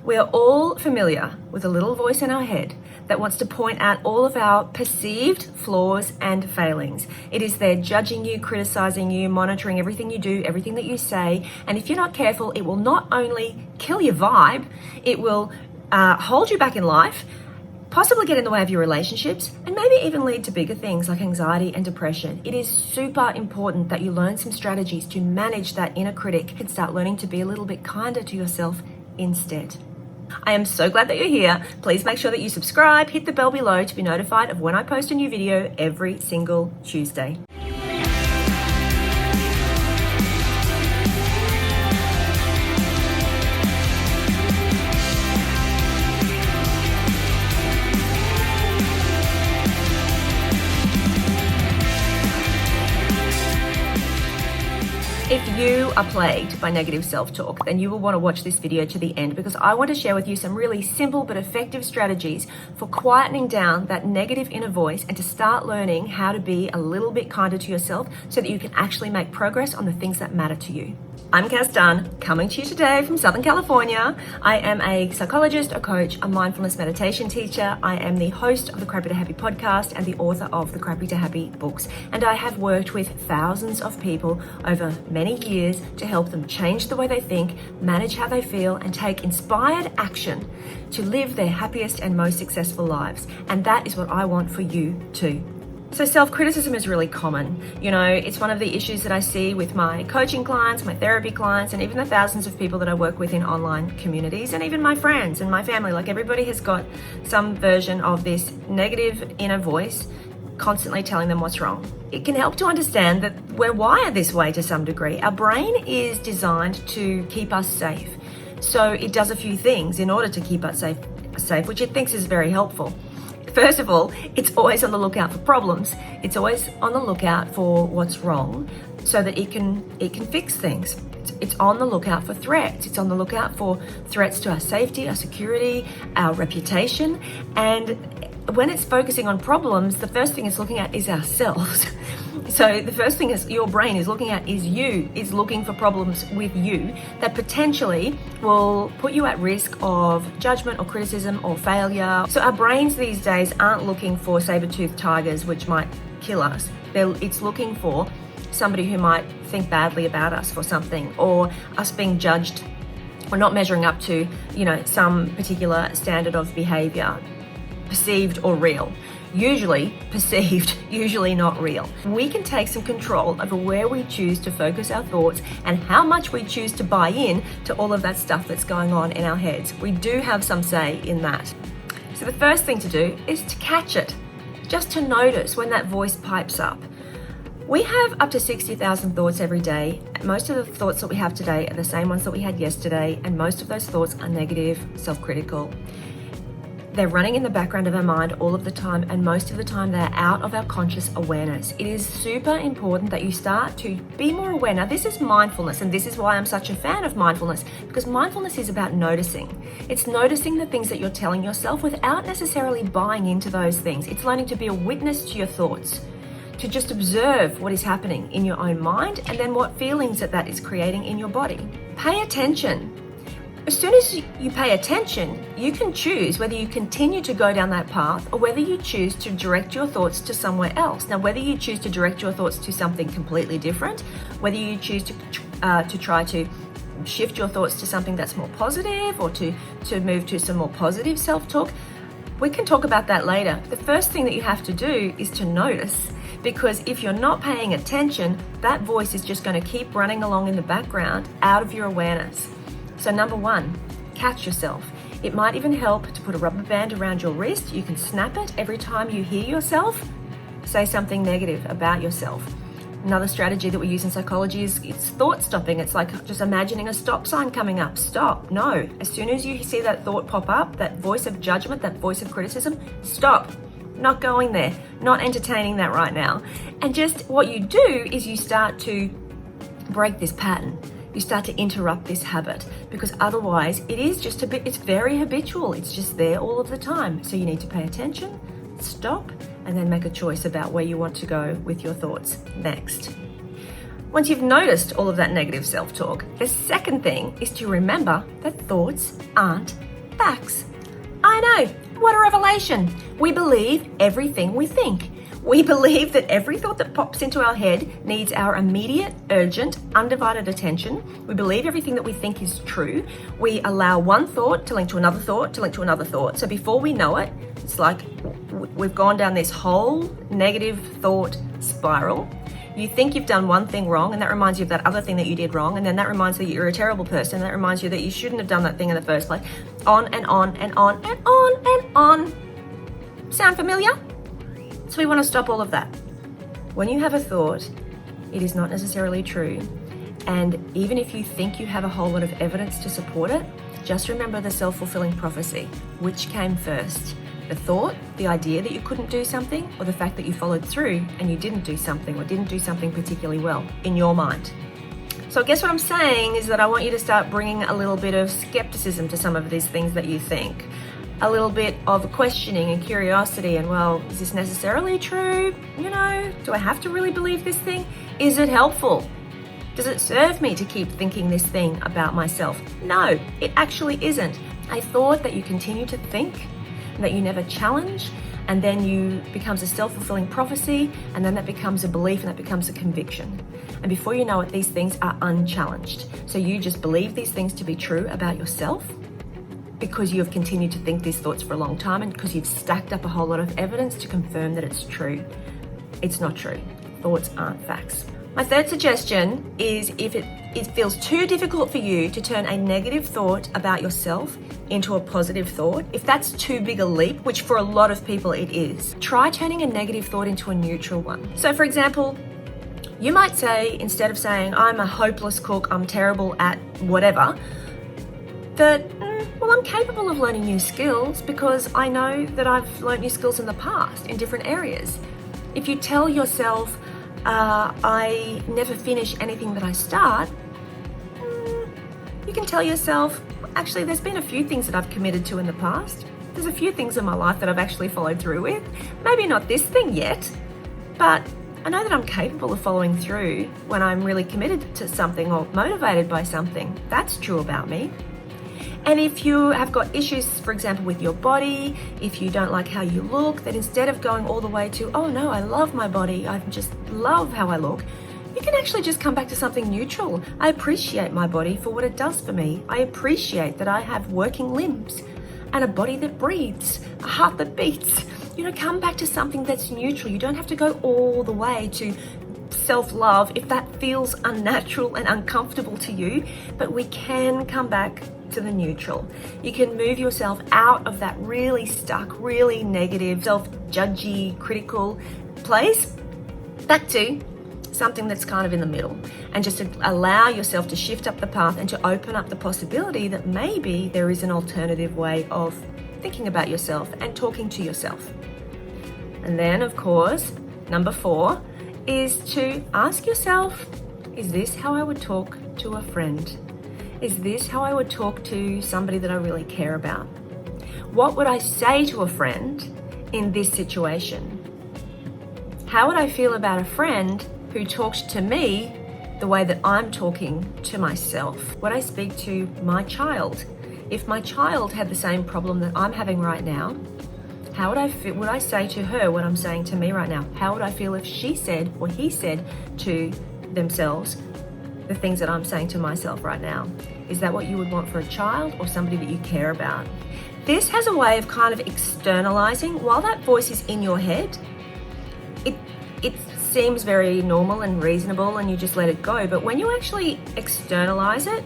We are all familiar with a little voice in our head that wants to point out all of our perceived flaws and failings. It is there judging you, criticizing you, monitoring everything you do, everything that you say. And if you're not careful, it will not only kill your vibe, it will hold you back in life, possibly get in the way of your relationships, and maybe even lead to bigger things like anxiety and depression. It is super important that you learn some strategies to manage that inner critic and start learning to be a little bit kinder to yourself instead. I am so glad that you're here. Please make sure that you subscribe, hit the bell below to be notified of when I post a new video every single Tuesday. If you are plagued by negative self-talk, then you will want to watch this video to the end, because I want to share with you some really simple but effective strategies for quietening down that negative inner voice and to start learning how to be a little bit kinder to yourself so that you can actually make progress on the things that matter to you. I'm Dunn, coming to you today from Southern California. I am a psychologist, a coach, a mindfulness meditation teacher. I am the host of the Crappy to Happy podcast and the author of the Crappy to Happy books. And I have worked with thousands of people over many years to help them change the way they think, manage how they feel, and take inspired action to live their happiest and most successful lives. And that is what I want for you too. So self-criticism is really common. You know, it's one of the issues that I see with my coaching clients, my therapy clients, and even the thousands of people that I work with in online communities, and even my friends and my family. Like, everybody has got some version of this negative inner voice constantly telling them what's wrong. It can help to understand that we're wired this way to some degree. Our brain is designed to keep us safe. So it does a few things in order to keep us safe, which it thinks is very helpful. First of all, it's always on the lookout for problems. It's always on the lookout for what's wrong so that it can fix things. It's on the lookout for threats. It's on the lookout for threats to our safety, our security, our reputation. And when it's focusing on problems, the first thing it's looking at is ourselves. So the first thing is your brain is looking at is looking for problems with you that potentially will put you at risk of judgment or criticism or failure. So our brains these days aren't looking for saber-toothed tigers, which might kill us. It's looking for somebody who might think badly about us for something, or us being judged or not measuring up to, some particular standard of behavior, perceived or real. Usually perceived, usually not real. We can take some control over where we choose to focus our thoughts and how much we choose to buy in to all of that stuff that's going on in our heads. We do have some say in that. So the first thing to do is to catch it, just to notice when that voice pipes up. We have up to 60,000 thoughts every day. Most of the thoughts that we have today are the same ones that we had yesterday, and most of those thoughts are negative, self-critical. They're running in the background of our mind all of the time, and most of the time they're out of our conscious awareness. It is super important that you start to be more aware. Now, this is mindfulness, and this is why I'm such a fan of mindfulness, because mindfulness is about noticing. It's noticing the things that you're telling yourself without necessarily buying into those things. It's learning to be a witness to your thoughts, to just observe what is happening in your own mind and then what feelings that is creating in your body. Pay attention. As soon as you pay attention, you can choose whether you continue to go down that path or whether you choose to direct your thoughts to somewhere else. Now, whether you choose to direct your thoughts to something completely different, whether you choose to try to shift your thoughts to something that's more positive, or to move to some more positive self-talk, we can talk about that later. The first thing that you have to do is to notice, because if you're not paying attention, that voice is just going to keep running along in the background out of your awareness. So number one, catch yourself. It might even help to put a rubber band around your wrist. You can snap it every time you hear yourself say something negative about yourself. Another strategy that we use in psychology is it's thought stopping. It's like just imagining a stop sign coming up. Stop. No. As soon as you see that thought pop up, that voice of judgment, that voice of criticism, stop. Not going there. Not entertaining that right now. And just what you do is you start to break this pattern. You start to interrupt this habit, because otherwise it's very habitual. It's just there all of the time. So you need to pay attention, stop, and then make a choice about where you want to go with your thoughts next. Once you've noticed all of that negative self-talk, the second thing is to remember that thoughts aren't facts. I know, what a revelation. We believe everything we think. We believe that every thought that pops into our head needs our immediate, urgent, undivided attention. We believe everything that we think is true. We allow one thought to link to another thought, to link to another thought. So before we know it, it's like we've gone down this whole negative thought spiral. You think you've done one thing wrong, and that reminds you of that other thing that you did wrong, and then that reminds you that you're a terrible person, and that reminds you that you shouldn't have done that thing in the first place. On and on and on and on and on. Sound familiar? So we want to stop all of that. When you have a thought, it is not necessarily true. And even if you think you have a whole lot of evidence to support it, just remember the self-fulfilling prophecy. Which came first? The thought, the idea that you couldn't do something, or the fact that you followed through and you didn't do something or didn't do something particularly well in your mind? So I guess what I'm saying is that I want you to start bringing a little bit of skepticism to some of these things that you think. A little bit of questioning and curiosity and, well, is this necessarily true? You know, do I have to really believe this thing? Is it helpful? Does it serve me to keep thinking this thing about myself? No, it actually isn't. A thought that you continue to think and that you never challenge, and then you becomes a self-fulfilling prophecy, and then that becomes a belief, and that becomes a conviction. And before you know it, these things are unchallenged. So you just believe these things to be true about yourself, because you have continued to think these thoughts for a long time and because you've stacked up a whole lot of evidence to confirm that it's true. It's not true. Thoughts aren't facts. My third suggestion is if it feels too difficult for you to turn a negative thought about yourself into a positive thought, if that's too big a leap, which for a lot of people it is, try turning a negative thought into a neutral one. So for example, you might say, instead of saying, I'm a hopeless cook, I'm terrible at whatever, that, well, I'm capable of learning new skills because I know that I've learned new skills in the past in different areas. If you tell yourself, I never finish anything that I start, you can tell yourself, actually, there's been a few things that I've committed to in the past. There's a few things in my life that I've actually followed through with. Maybe not this thing yet, but I know that I'm capable of following through when I'm really committed to something or motivated by something. That's true about me. And if you have got issues, for example, with your body, if you don't like how you look, then instead of going all the way to, oh no, I love my body, I just love how I look, you can actually just come back to something neutral. I appreciate my body for what it does for me. I appreciate that I have working limbs and a body that breathes, a heart that beats. You know, come back to something that's neutral. You don't have to go all the way to self-love if that feels unnatural and uncomfortable to you, but we can come back to the neutral. You can move yourself out of that really stuck, really negative, self-judgy, critical place back to something that's kind of in the middle, and just to allow yourself to shift up the path and to open up the possibility that maybe there is an alternative way of thinking about yourself and talking to yourself. And then, of course, number 4 is to ask yourself, is this how I would talk to a friend? Is this how I would talk to somebody that I really care about? What would I say to a friend in this situation? How would I feel about a friend who talked to me the way that I'm talking to myself? Would I speak to my child? If my child had the same problem that I'm having right now, how would I feel? Would I say to her what I'm saying to me right now? How would I feel if she said or he said to themselves the things that I'm saying to myself right now? Is that what you would want for a child or somebody that you care about? This has a way of kind of externalizing. While that voice is in your head, it seems very normal and reasonable and you just let it go. But when you actually externalize it,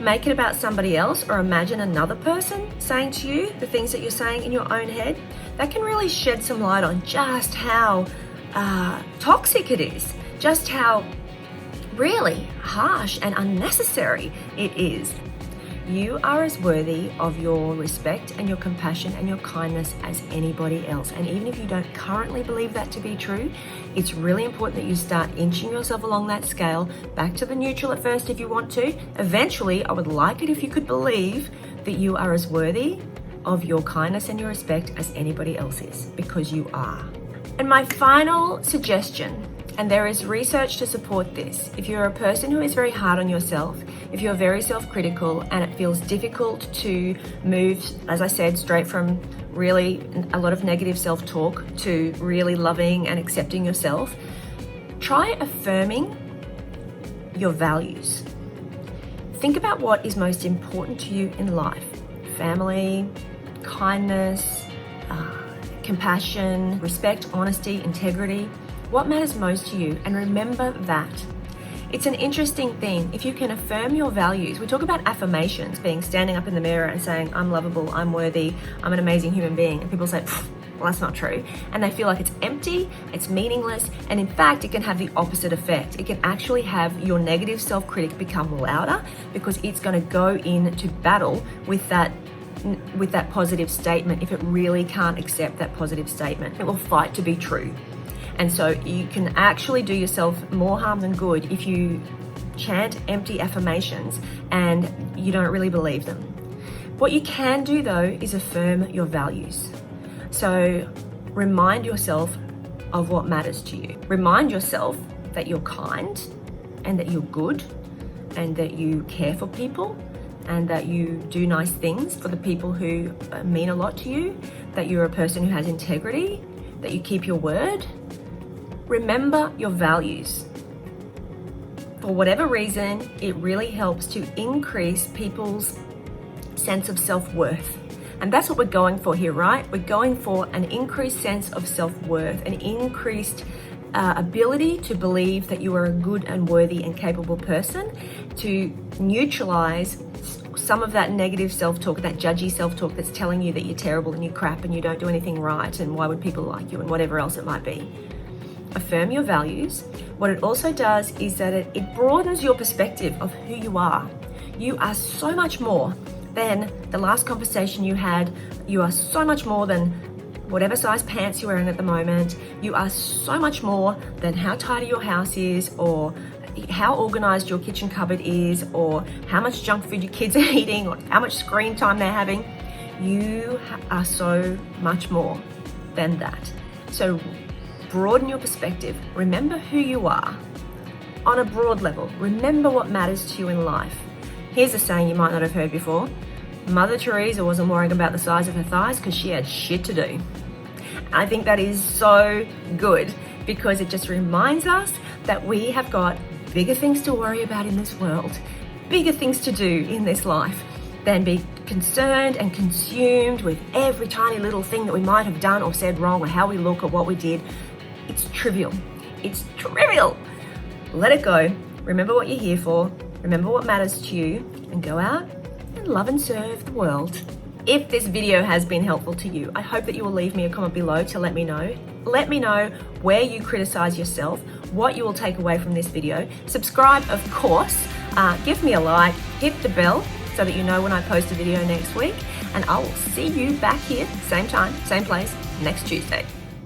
make it about somebody else, or imagine another person saying to you the things that you're saying in your own head, that can really shed some light on just how toxic it is, just how really harsh and unnecessary it is. You are as worthy of your respect and your compassion and your kindness as anybody else. And even if you don't currently believe that to be true, it's really important that you start inching yourself along that scale, back to the neutral at first if you want to. Eventually, I would like it if you could believe that you are as worthy of your kindness and your respect as anybody else is, because you are. And my final suggestion And there is research to support this. If you're a person who is very hard on yourself, if you're very self-critical and it feels difficult to move, as I said, straight from really a lot of negative self-talk to really loving and accepting yourself, try affirming your values. Think about what is most important to you in life. Family, kindness, compassion, respect, honesty, integrity. What matters most to you? And remember that. It's an interesting thing. If you can affirm your values, we talk about affirmations, being standing up in the mirror and saying, I'm lovable, I'm worthy, I'm an amazing human being. And people say, well, that's not true. And they feel like it's empty, it's meaningless. And in fact, it can have the opposite effect. It can actually have your negative self-critic become louder because it's going to go into battle with that positive statement. If it really can't accept that positive statement, it will fight to be true. And so you can actually do yourself more harm than good if you chant empty affirmations and you don't really believe them. What you can do though is affirm your values. So remind yourself of what matters to you. Remind yourself that you're kind and that you're good and that you care for people and that you do nice things for the people who mean a lot to you, that you're a person who has integrity, that you keep your word. Remember your values. For whatever reason, it really helps to increase people's sense of self-worth. And that's what we're going for here, right? We're going for an increased sense of self-worth, an increased ability to believe that you are a good and worthy and capable person, to neutralize some of that negative self-talk, that judgy self-talk that's telling you that you're terrible and you're crap and you don't do anything right and why would people like you and whatever else it might be. Affirm your values. What it also does is that it broadens your perspective of who you are. You are so much more than the last conversation you had. You are so much more than whatever size pants you're wearing at the moment. You are so much more than how tidy your house is, or how organized your kitchen cupboard is, or how much junk food your kids are eating, or how much screen time they're having. You are so much more than that. So broaden your perspective. Remember who you are on a broad level. Remember what matters to you in life. Here's a saying you might not have heard before. Mother Teresa wasn't worrying about the size of her thighs because she had shit to do. I think that is so good because it just reminds us that we have got bigger things to worry about in this world, bigger things to do in this life than be concerned and consumed with every tiny little thing that we might have done or said wrong, or how we look or what we did. It's trivial. It's trivial. Let it go. Remember what you're here for. Remember what matters to you, and go out and love and serve the world. If this video has been helpful to you, I hope that you will leave me a comment below to let me know. Let me know where you criticize yourself, what you will take away from this video. Subscribe, of course. Give me a like, hit the bell so that you know when I post a video next week. And I will see you back here, same time, same place, next Tuesday.